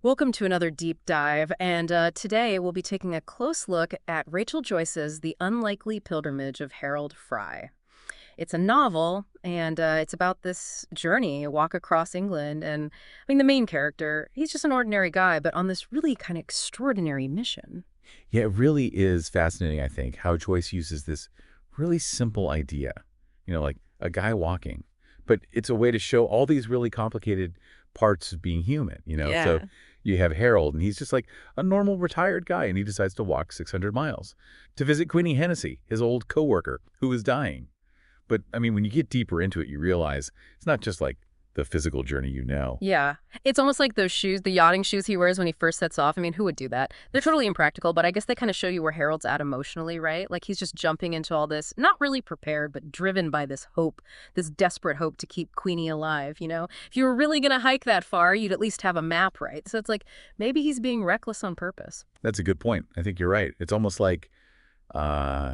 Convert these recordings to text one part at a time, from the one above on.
Welcome to another deep dive, and today we'll be taking a close look at Rachel Joyce's The Unlikely Pilgrimage of Harold Fry. It's a novel, and it's about this journey, a walk across England, and the main character, he's just an ordinary guy, but on this really kind of extraordinary mission. Yeah, it really is fascinating, I think, how Joyce uses this really simple idea, like a guy walking. But it's a way to show all these really complicated parts of being human. So Yeah. you have Harold, and he's just like a normal retired guy, and he decides to walk 600 miles to visit Queenie Hennessy, his old coworker, who is dying. But, I mean, when you get deeper into it, you realize it's not just like the physical journey. Yeah. It's almost like those shoes, the yachting shoes he wears when he first sets off. Who would do that? They're totally impractical, but I guess they kind of show you where Harold's at emotionally, right? Like he's just jumping into all this, not really prepared, but driven by this hope, this desperate hope to keep Queenie alive. If you were really going to hike that far, you'd at least have a map, right? So it's like maybe he's being reckless on purpose. That's a good point. I think you're right. It's almost like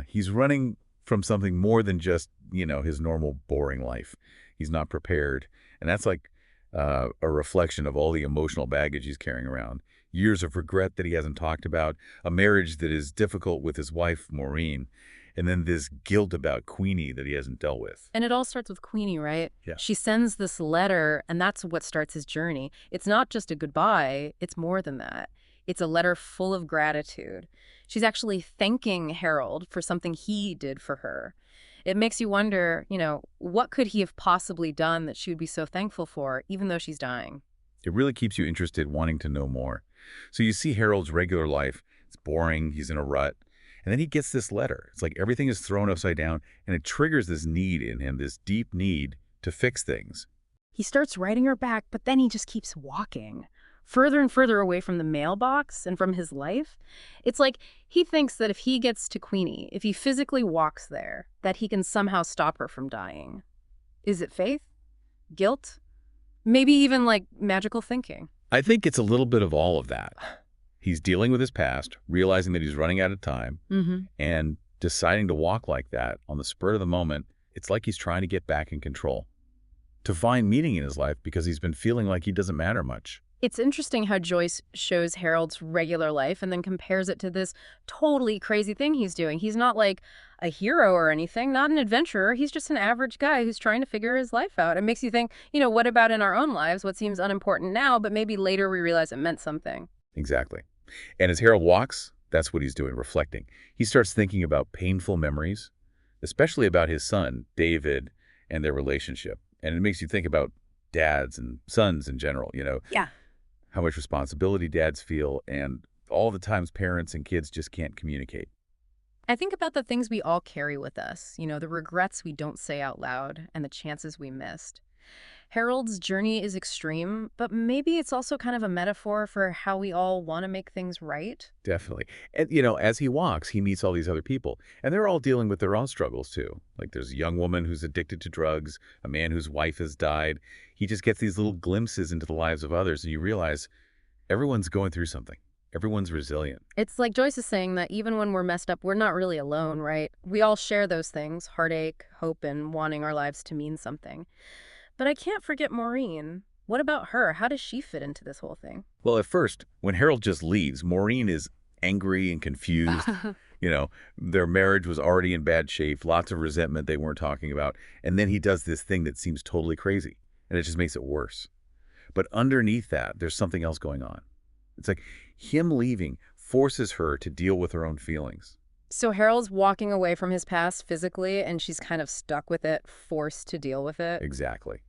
he's running from something more than just his normal boring life. He's not prepared. And that's like a reflection of all the emotional baggage he's carrying around. Years of regret that he hasn't talked about, a marriage that is difficult with his wife, Maureen, and then this guilt about Queenie that he hasn't dealt with. And it all starts with Queenie, right? Yeah. She sends this letter, and that's what starts his journey. It's not just a goodbye, it's more than that. It's a letter full of gratitude. She's actually thanking Harold for something he did for her. It makes you wonder, what could he have possibly done that she would be so thankful for, even though she's dying? It really keeps you interested, wanting to know more. So you see Harold's regular life. It's boring. He's in a rut. And then he gets this letter. It's like everything is thrown upside down, and it triggers this need in him, this deep need to fix things. He starts writing her back, but then he just keeps walking, further and further away from the mailbox and from his life. It's like he thinks that if he gets to Queenie, if he physically walks there, that he can somehow stop her from dying. Is it faith? Guilt? Maybe even like magical thinking. I think it's a little bit of all of that. He's dealing with his past, realizing that he's running out of time, Mm-hmm. and deciding to walk like that on the spur of the moment. It's like he's trying to get back in control, to find meaning in his life because he's been feeling like he doesn't matter much. It's interesting how Joyce shows Harold's regular life and then compares it to this totally crazy thing he's doing. He's not like a hero or anything, not an adventurer. He's just an average guy who's trying to figure his life out. It makes you think, what about in our own lives? What seems unimportant now, but maybe later we realize it meant something. Exactly. And as Harold walks, that's what he's doing, reflecting. He starts thinking about painful memories, especially about his son, David, and their relationship. And it makes you think about dads and sons in general, Yeah. how much responsibility dads feel, and all the times parents and kids just can't communicate. I think about the things we all carry with us, the regrets we don't say out loud and the chances we missed. Harold's journey is extreme, but maybe it's also kind of a metaphor for how we all want to make things right. Definitely. And as he walks, he meets all these other people, and they're all dealing with their own struggles too. Like there's a young woman who's addicted to drugs, a man whose wife has died. He just gets these little glimpses into the lives of others, and you realize everyone's going through something. Everyone's resilient. It's like Joyce is saying that even when we're messed up, we're not really alone, right? We all share those things, heartache, hope, and wanting our lives to mean something. But I can't forget Maureen. What about her? How does she fit into this whole thing? Well, at first, when Harold just leaves, Maureen is angry and confused. Their marriage was already in bad shape, lots of resentment they weren't talking about. And then he does this thing that seems totally crazy, and it just makes it worse. But underneath that, there's something else going on. It's like him leaving forces her to deal with her own feelings. So Harold's walking away from his past physically, and she's kind of stuck with it, forced to deal with it. Exactly.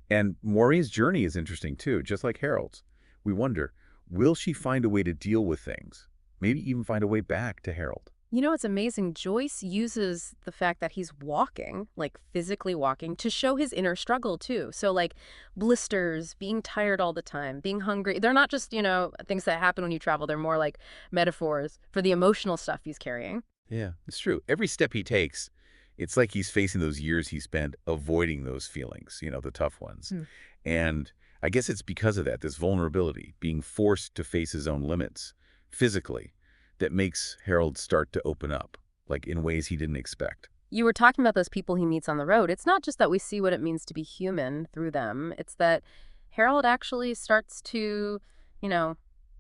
And Maureen's journey is interesting too, just like Harold's. We wonder, will she find a way to deal with things? Maybe even find a way back to Harold. It's amazing. Joyce uses the fact that he's walking, like physically walking, to show his inner struggle too. So like blisters, being tired all the time, being hungry. They're not just, things that happen when you travel. They're more like metaphors for the emotional stuff he's carrying. Yeah, it's true. Every step he takes, it's like he's facing those years he spent avoiding those feelings, the tough ones. Hmm. And I guess it's because of that, this vulnerability, being forced to face his own limits physically, that makes Harold start to open up, like in ways he didn't expect. You were talking about those people he meets on the road. It's not just that we see what it means to be human through them. It's that Harold actually starts to,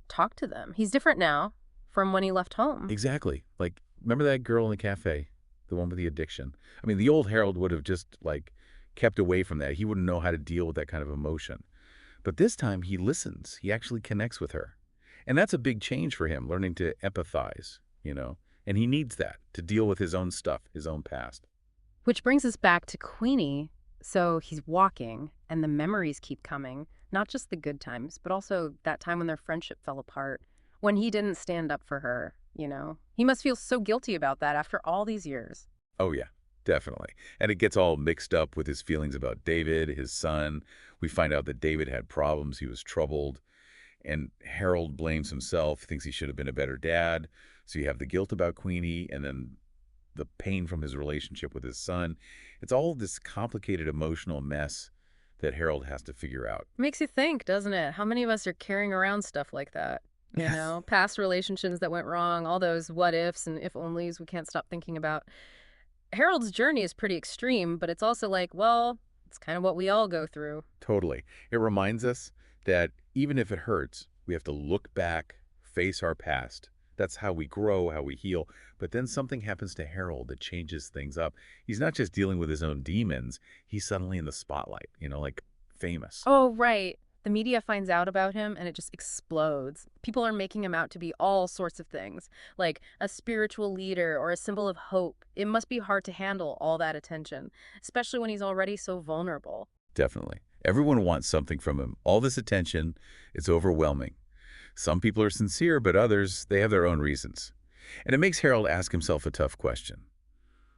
talk to them. He's different now from when he left home. Exactly. Like, remember that girl in the cafe? The one with the addiction? I mean, the old Harold would have just, like, kept away from that. He wouldn't know how to deal with that kind of emotion. But this time, he listens. He actually connects with her. And that's a big change for him, learning to empathize, you know? And he needs that to deal with his own stuff, his own past. Which brings us back to Queenie. So he's walking, and the memories keep coming. Not just the good times, but also that time when their friendship fell apart, when he didn't stand up for her, you know? He must feel so guilty about that after all these years. Oh, yeah, definitely. And it gets all mixed up with his feelings about David, his son. We find out that David had problems. He was troubled. And Harold blames himself, thinks he should have been a better dad. So you have the guilt about Queenie and then the pain from his relationship with his son. It's all this complicated emotional mess that Harold has to figure out. Makes you think, doesn't it? How many of us are carrying around stuff like that? You Yes. know, past relationships that went wrong, all those what ifs and if onlys we can't stop thinking about. Harold's journey is pretty extreme, but it's also like, well, it's kind of what we all go through. Totally. It reminds us that even if it hurts, we have to look back, face our past. That's how we grow, how we heal. But then something happens to Harold that changes things up. He's not just dealing with his own demons. He's suddenly in the spotlight, you know, like famous. Oh, right. The media finds out about him and it just explodes. People are making him out to be all sorts of things, like a spiritual leader or a symbol of hope. It must be hard to handle all that attention, especially when he's already so vulnerable. Definitely. Everyone wants something from him. All this attention, it's overwhelming. Some people are sincere, but others, they have their own reasons. And it makes Harold ask himself a tough question.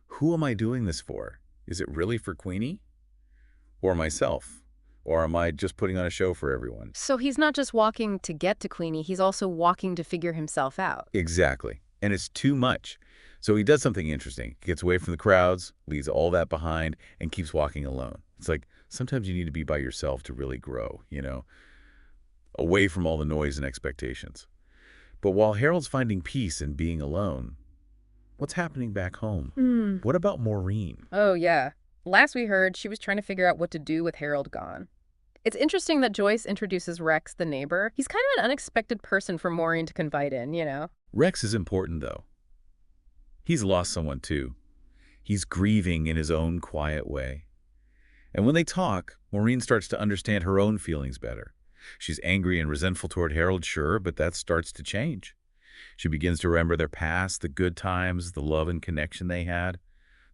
Who am I doing this for? Is it really for Queenie? Or myself? Or am I just putting on a show for everyone? So he's not just walking to get to Queenie, he's also walking to figure himself out. Exactly. And it's too much. So he does something interesting. He gets away from the crowds, leaves all that behind, and keeps walking alone. It's like sometimes you need to be by yourself to really grow, you know, away from all the noise and expectations. But while Harold's finding peace in being alone, what's happening back home? What about Maureen? Oh, yeah. Last we heard, she was trying to figure out what to do with Harold gone. It's interesting that Joyce introduces Rex, the neighbor. He's kind of an unexpected person for Maureen to confide in, you know? Rex is important, though. He's lost someone, too. He's grieving in his own quiet way. And when they talk, Maureen starts to understand her own feelings better. She's angry and resentful toward Harold, sure, but that starts to change. She begins to remember their past, the good times, the love and connection they had.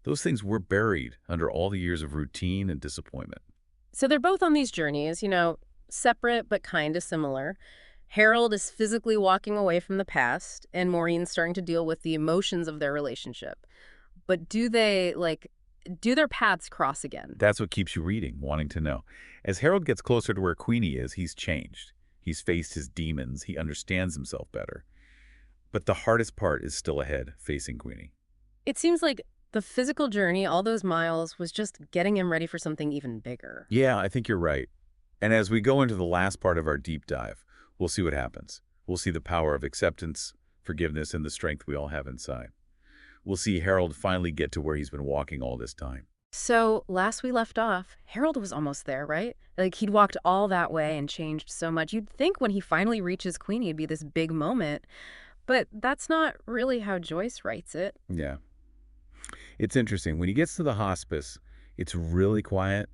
Those things were buried under all the years of routine and disappointment. So they're both on these journeys, you know, separate but kind of similar. Harold is physically walking away from the past, and Maureen's starting to deal with the emotions of their relationship. But do their paths cross again? That's what keeps you reading, wanting to know. As Harold gets closer to where Queenie is, he's changed. He's faced his demons. He understands himself better. But the hardest part is still ahead, facing Queenie. It seems like the physical journey, all those miles, was just getting him ready for something even bigger. Yeah, I think you're right. And as we go into the last part of our deep dive, we'll see what happens. We'll see the power of acceptance, forgiveness, and the strength we all have inside. We'll see Harold finally get to where he's been walking all this time. So, last we left off, Harold was almost there, right? Like, he'd walked all that way and changed so much. You'd think when he finally reaches Queenie, it'd be this big moment. But that's not really how Joyce writes it. Yeah. It's interesting. When he gets to the hospice, it's really quiet.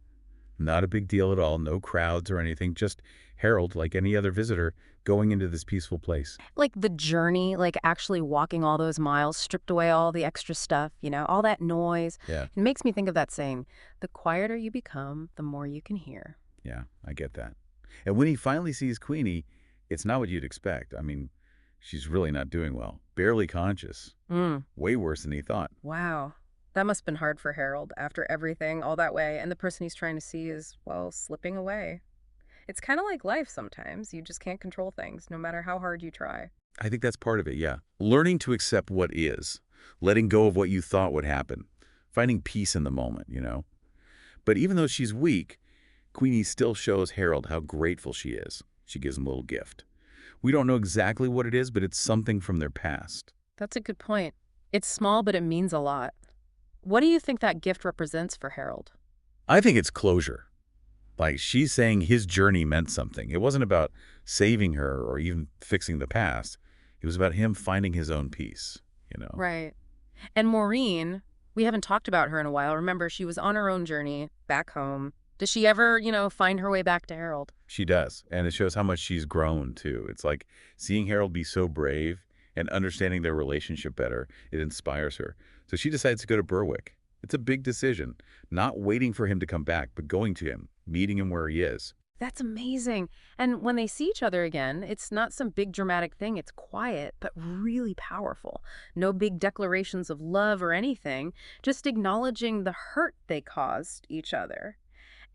Not a big deal at all. No crowds or anything. Just Harold, like any other visitor, going into this peaceful place. Like the journey, like actually walking all those miles, stripped away all the extra stuff, you know, all that noise. Yeah. It makes me think of that saying, the quieter you become, the more you can hear. Yeah, I get that. And when he finally sees Queenie, it's not what you'd expect. I mean, she's really not doing well. Barely conscious. Way worse than he thought. Wow. That must have been hard for Harold after everything, all that way. And the person he's trying to see is, well, slipping away. It's kind of like life sometimes. You just can't control things, no matter how hard you try. I think that's part of it, yeah. Learning to accept what is. Letting go of what you thought would happen. Finding peace in the moment, you know. But even though she's weak, Queenie still shows Harold how grateful she is. She gives him a little gift. We don't know exactly what it is, but it's something from their past. That's a good point. It's small, but it means a lot. What do you think that gift represents for Harold? I think it's closure. Like, she's saying his journey meant something. It wasn't about saving her or even fixing the past. It was about him finding his own peace, you know? Right. And Maureen, we haven't talked about her in a while. Remember, she was on her own journey back home. Does she ever, find her way back to Harold? She does, and it shows how much she's grown, too. It's like seeing Harold be so brave and understanding their relationship better, it inspires her. So she decides to go to Berwick. It's a big decision, not waiting for him to come back, but going to him, meeting him where he is. That's amazing. And when they see each other again, it's not some big dramatic thing. It's quiet, but really powerful. No big declarations of love or anything, just acknowledging the hurt they caused each other.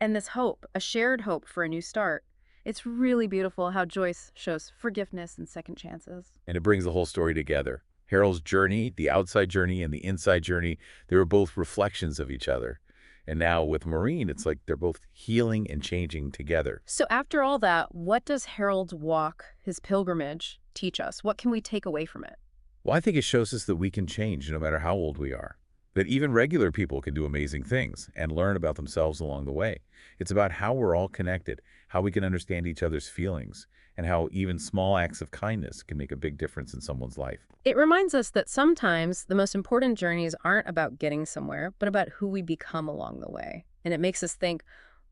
And this hope, a shared hope for a new start. It's really beautiful how Joyce shows forgiveness and second chances. And it brings the whole story together. Harold's journey, the outside journey and the inside journey, they were both reflections of each other. And now with Maureen, it's like they're both healing and changing together. So after all that, what does Harold's walk, his pilgrimage, teach us? What can we take away from it? Well, I think it shows us that we can change no matter how old we are. That even regular people can do amazing things and learn about themselves along the way. It's about how we're all connected, how we can understand each other's feelings, and how even small acts of kindness can make a big difference in someone's life. It reminds us that sometimes the most important journeys aren't about getting somewhere, but about who we become along the way. And it makes us think,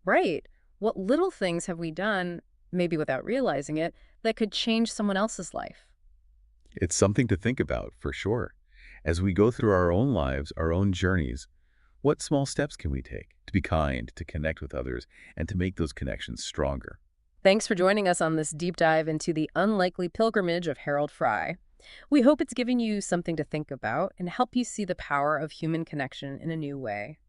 right, what little things have we done, maybe without realizing it, that could change someone else's life? It's something to think about, for sure. As we go through our own lives, our own journeys, what small steps can we take to be kind, to connect with others, and to make those connections stronger? Thanks for joining us on this deep dive into the unlikely pilgrimage of Harold Fry. We hope it's given you something to think about and help you see the power of human connection in a new way.